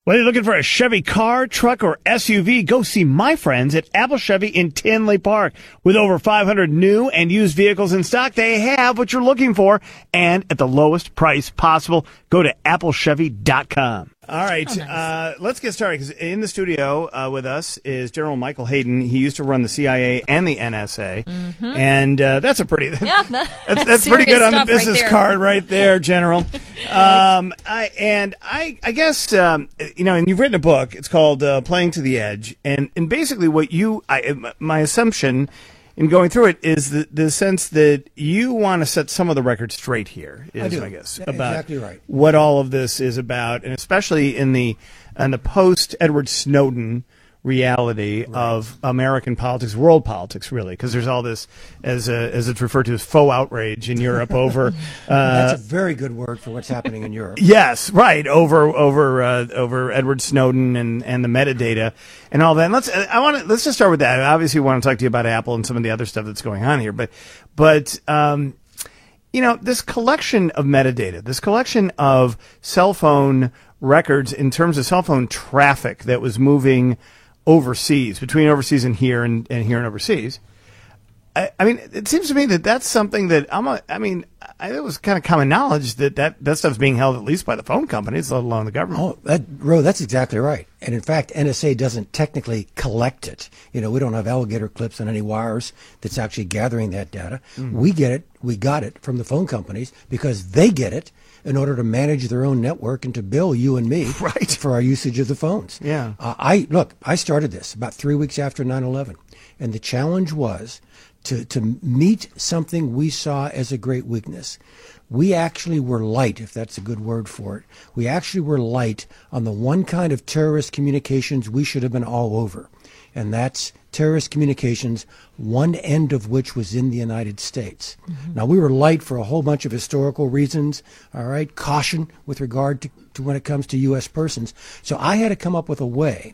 Whether you're looking for a Chevy car, truck, or SUV, go see my friends at Apple Chevy in Tinley Park. With over 500 new and used vehicles in stock, they have what you're looking for, and at the lowest price possible. Go to applechevy.com. All right, nice. Let's get started, because in the studio with us is General Michael Hayden. He used to run the CIA and the NSA, and that's a pretty that's pretty good on the business card right there, General. I guess and you've written a book. It's called Playing to the Edge, and basically what my assumption in going through it is the sense that you want to set some of the record straight here. I guess, about exactly right. What all of this is about, and especially in the post Edward Snowden reality of American politics, world politics, really, because there's all this, as it's referred to as faux outrage in Europe over. That's a very good word for what's happening in Europe. Yes, right, over Edward Snowden and the metadata and all that. And let's just start with that. I obviously want to talk to you about Apple and some of the other stuff that's going on here, but this collection of metadata, this collection of cell phone records in terms of cell phone traffic that was moving overseas, between overseas and here and here and overseas. I mean, it seems to me that that's something that it was kind of common knowledge that stuff's being held at least by the phone companies, let alone the government. Oh, that's exactly right. And in fact, NSA doesn't technically collect it. We don't have alligator clips on any wires that's actually gathering that data. We get it. We got it from the phone companies because they get it in order to manage their own network and to bill you and me for our usage of the phones. Yeah. I started this about 3 weeks after 9/11, and the challenge was to meet something we saw as a great weakness. We actually were light, if that's a good word for it. We actually were light on the one kind of terrorist communications we should have been all over, and that's terrorist communications, one end of which was in the United States. Now, we were light for a whole bunch of historical reasons, all right, caution with regard to when it comes to U.S. persons. So I had to come up with a way.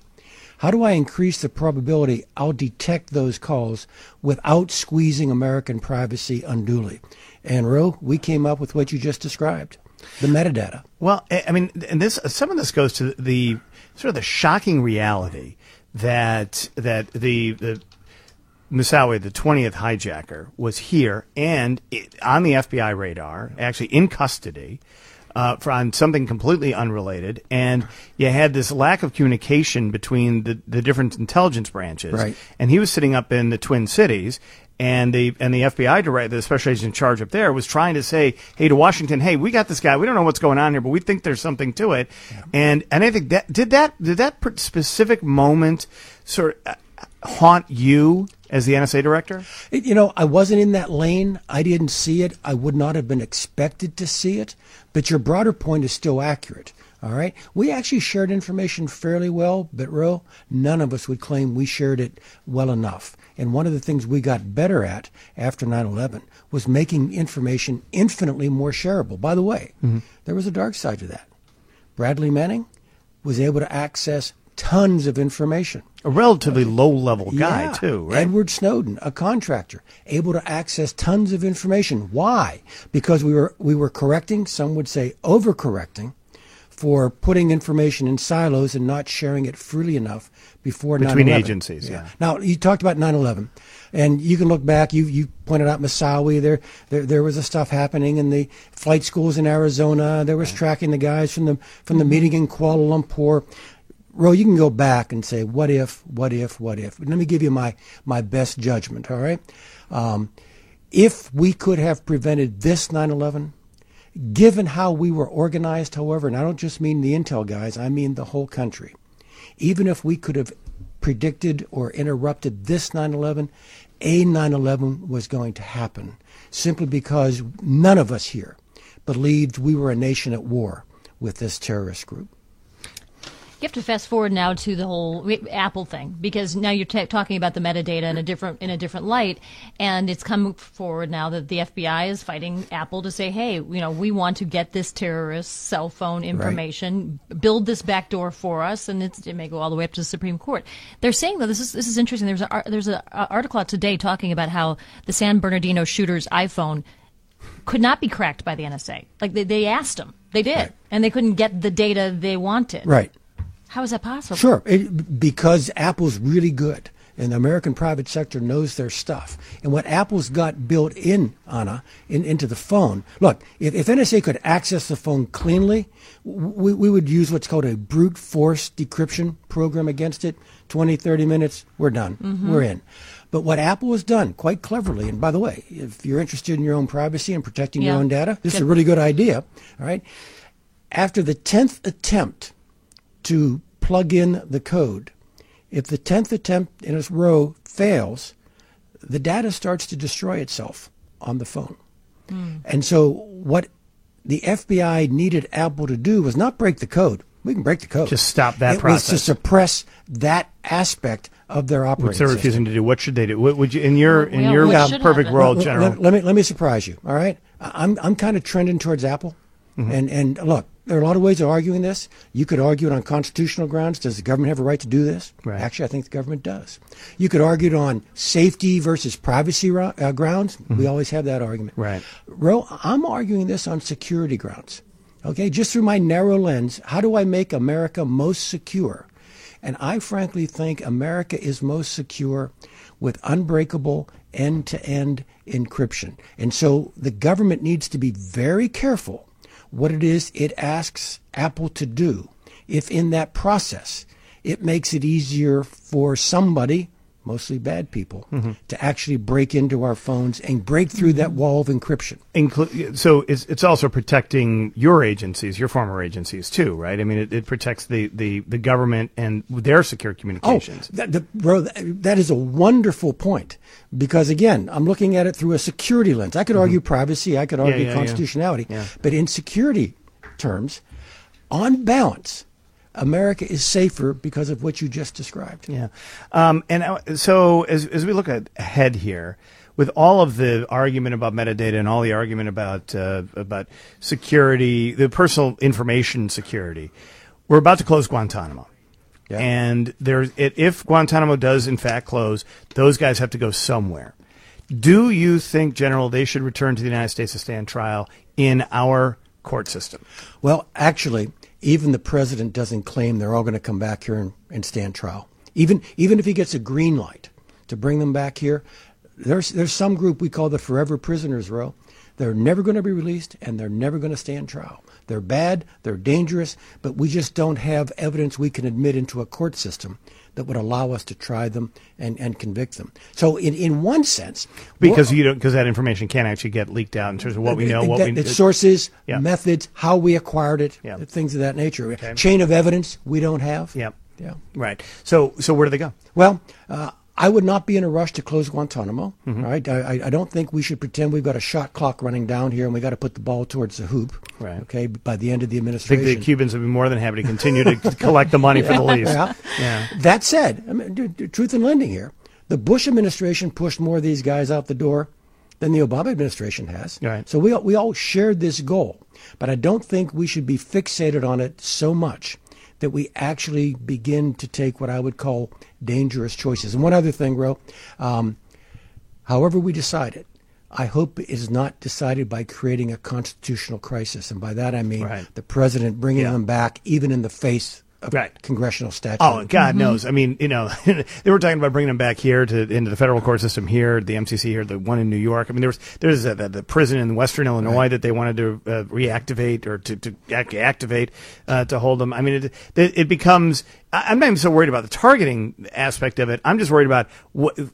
How do I increase the probability I'll detect those calls without squeezing American privacy unduly? And, Ro, we came up with what you just described, the metadata. Well, I mean, and some of this goes to the sort of the shocking reality that the Moussaoui, the 20th hijacker, was here and on the FBI radar, actually in custody, on something completely unrelated, and you had this lack of communication between the different intelligence branches. Right. And he was sitting up in the Twin Cities, and the FBI director, the special agent in charge up there, was trying to say, hey, to Washington, hey, we got this guy. We don't know what's going on here, but we think there's something to it. Yeah. And I think did that specific moment sort of haunt you as the NSA director? I wasn't in that lane. I didn't see it. I would not have been expected to see it. But your broader point is still accurate. All right. We actually shared information fairly well, but Ro, none of us would claim we shared it well enough. And one of the things we got better at after 9/11 was making information infinitely more shareable. By the way, there was a dark side to that. Bradley Manning was able to access tons of information. A relatively low-level guy, too, right? Edward Snowden, a contractor, able to access tons of information. Why? Because we were correcting, some would say overcorrecting, for putting information in silos and not sharing it freely enough before 9/11. Between agencies, yeah. Now, you talked about 9/11, and you can look back. You pointed out Moussaoui. There was the stuff happening in the flight schools in Arizona. There was tracking the guys from the meeting in Kuala Lumpur. Ro, you can go back and say, what if? Let me give you my best judgment, all right? If we could have prevented this 9/11, given how we were organized, however, and I don't just mean the intel guys, I mean the whole country, even if we could have predicted or interrupted this 9/11, a 9/11 was going to happen, simply because none of us here believed we were a nation at war with this terrorist group. You have to fast forward now to the whole Apple thing, because now you're talking about the metadata in a different light, and it's come forward now that the FBI is fighting Apple to say, hey, we want to get this terrorist cell phone information, build this backdoor for us, and it may go all the way up to the Supreme Court. They're saying that this is interesting. There's an article out today talking about how the San Bernardino shooter's iPhone could not be cracked by the NSA. Like they asked them, they did, and they couldn't get the data they wanted. Right. How is that possible? Sure, because Apple's really good, and the American private sector knows their stuff. And what Apple's got built in, Anna, into the phone. Look, if NSA could access the phone cleanly, we would use what's called a brute force decryption program against it. 20, 30 minutes, we're done. We're in. But what Apple has done quite cleverly, and by the way, if you're interested in your own privacy and protecting your own data, this is a really good idea. All right. After the 10th attempt to plug in the code, if the 10th attempt in a row fails, the data starts to destroy itself on the phone. And so what the FBI needed Apple to do was not break the code. We can break the code. Just stop that process. process. It was to suppress that aspect of their operating Which they're system. refusing to do. What should they do? What would you, in your what should perfect happen? world, General? Let me surprise you. All right, I'm kind of trending towards Apple, and look, there are a lot of ways of arguing this. You could argue it on constitutional grounds. Does the government have a right to do this? Right. Actually, I think the government does. You could argue it on safety versus privacy grounds. We always have that argument. Right. Ro, I'm arguing this on security grounds. Okay, just through my narrow lens, how do I make America most secure? And I frankly think America is most secure with unbreakable end-to-end encryption. And so the government needs to be very careful what it is it asks Apple to do. If in that process it makes it easier for somebody, mostly bad people, to actually break into our phones and break through that wall of encryption. So it's also protecting your agencies, your former agencies too, right? I mean, it protects the government and their secure communications. That is a wonderful point, because again, I'm looking at it through a security lens. I could argue privacy, I could argue constitutionality, but in security terms, on balance, America is safer because of what you just described. Yeah. So as we look ahead here, with all of the argument about metadata and all the argument about security, the personal information security, we're about to close Guantanamo. Yeah. And if Guantanamo does in fact close, those guys have to go somewhere. Do you think, General, they should return to the United States to stand trial in our court system? Well, actually, even the president doesn't claim they're all going to come back here and stand trial. Even if he gets a green light to bring them back here, there's some group we call the forever prisoners, Ro. They're never going to be released, and they're never going to stand trial. They're bad, they're dangerous, but we just don't have evidence we can admit into a court system that would allow us to try them and convict them. So in one sense, because that information can't actually get leaked out in terms of what we know, sources, methods, how we acquired it, things of that nature. Okay. Chain of evidence we don't have. Yep. Yeah. Right. So where do they go? Well, I would not be in a rush to close Guantanamo. Right. I don't think we should pretend we've got a shot clock running down here and we got to put the ball towards the hoop. Right. Okay. By the end of the administration, I think the Cubans would be more than happy to continue to collect the money for the lease. Yeah. That said, I mean, truth in lending here, the Bush administration pushed more of these guys out the door than the Obama administration has. Right. So we all shared this goal, but I don't think we should be fixated on it so much that we actually begin to take what I would call dangerous choices. And one other thing, Ro, however we decide it, I hope it is not decided by creating a constitutional crisis. And by that I mean the president bringing them back even in the face of congressional statute. Oh, God knows. I mean, they were talking about bringing them back here into the federal court system here, the MCC here, the one in New York. I mean, there's the prison in Western Illinois that they wanted to reactivate or to activate to hold them. I mean, it becomes. I'm not even so worried about the targeting aspect of it. I'm just worried about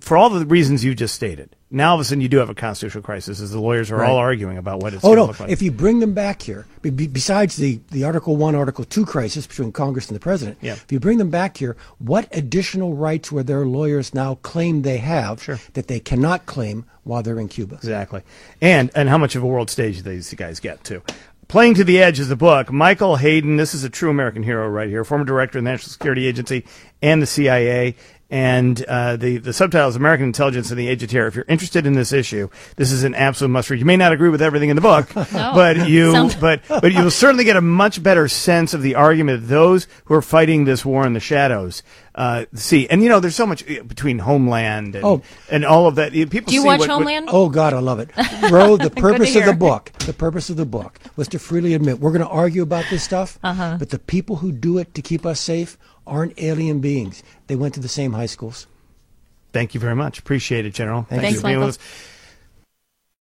for all the reasons you just stated. Now, all of a sudden, you do have a constitutional crisis, as the lawyers are all arguing about what it's going to look like. If you bring them back here, besides the Article 1, Article 2 crisis between Congress and the president, if you bring them back here, what additional rights will their lawyers now claim they have that they cannot claim while they're in Cuba? Exactly. And how much of a world stage do these guys get, too? Playing to the Edge is the book. Michael Hayden, this is a true American hero right here, former director of the National Security Agency and the CIA. And the subtitle is American Intelligence in the Age of Terror. If you're interested in this issue, this is an absolute must-read. You may not agree with everything in the book, but you'll certainly get a much better sense of the argument that those who are fighting this war in the shadows see. And, there's so much between Homeland and all of that. People Do you see watch Homeland? Oh, God, I love it. Ro, the purpose of the book was to freely admit we're going to argue about this stuff, but the people who do it to keep us safe aren't alien beings. They went to the same high schools. Thank you very much. Appreciate it, General. Thanks, you for being with Michael. us.